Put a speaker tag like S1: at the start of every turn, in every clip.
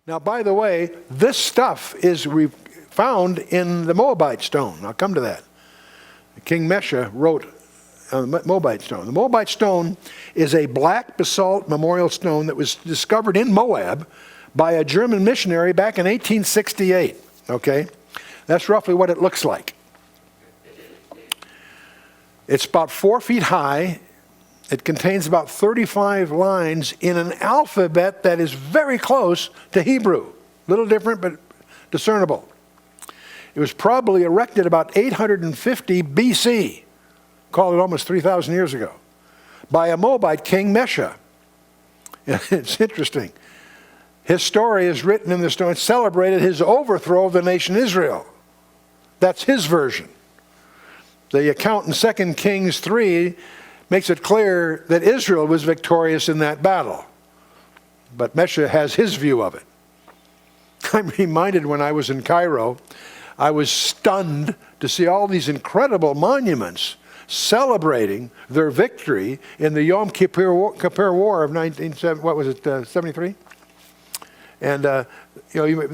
S1: Now, by the way, this stuff is found in the Moabite stone. I'll come to that. King Meshach wrote on the Moabite stone. The Moabite stone is a black basalt memorial stone that was discovered in Moab by a German missionary back in 1868. Okay? That's roughly what it looks like. It's about 4 feet high. It contains about 35 lines in an alphabet that is very close to Hebrew. A little different, but discernible. It was probably erected about 850 BC, call it almost 3,000 years ago, by a Moabite king, Meshach. It's interesting. His story is written in the stone. It celebrated his overthrow of the nation Israel. That's his version. The account in 2 Kings 3 makes it clear that Israel was victorious in that battle. But Meshach has his view of it. I'm reminded when I was in Cairo, I was stunned to see all these incredible monuments celebrating their victory in the Yom Kippur War of 73? And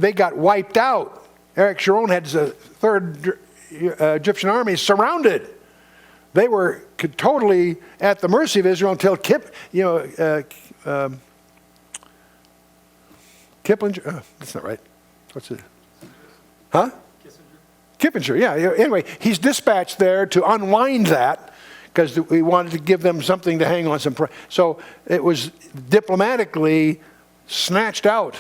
S1: they got wiped out. Eric Sharon had the third Egyptian army surrounded. They were totally at the mercy of Israel until Kiplinger. That's not right. What's it? Huh? Kiplinger, yeah. Anyway, he's dispatched there to unwind that because we wanted to give them something to hang on. So it was diplomatically snatched out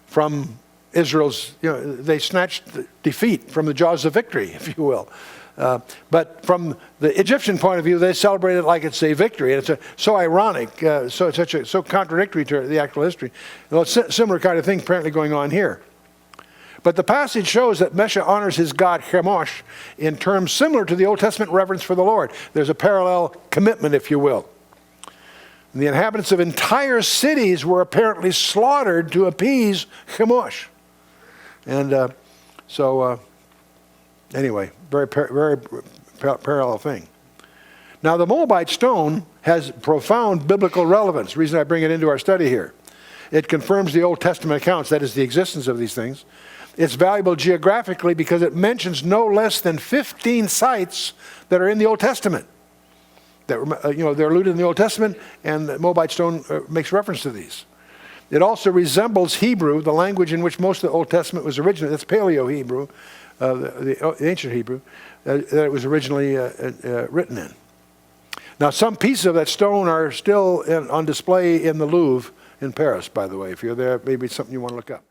S1: from Israel's, they snatched the defeat from the jaws of victory, if you will. But from the Egyptian point of view, they celebrate it like it's a victory. And it's so ironic, so contradictory to the actual history. Well, it's a similar kind of thing apparently going on here. But the passage shows that Meshach honors his god Chemosh in terms similar to the Old Testament reverence for the Lord. There's a parallel commitment, if you will. And the inhabitants of entire cities were apparently slaughtered to appease Chemosh. And anyway, very parallel thing. Now, the Moabite stone has profound biblical relevance. The reason I bring it into our study here. It confirms the Old Testament accounts, that is the existence of these things. It's valuable geographically because it mentions no less than 15 sites that are in the Old Testament. They're alluded in the Old Testament, and the Moabite stone makes reference to these. It also resembles Hebrew, the language in which most of the Old Testament was originally. That's Paleo-Hebrew, the ancient Hebrew, that it was originally written in. Now, some pieces of that stone are still on display in the Louvre in Paris, by the way. If you're there, maybe it's something you want to look up.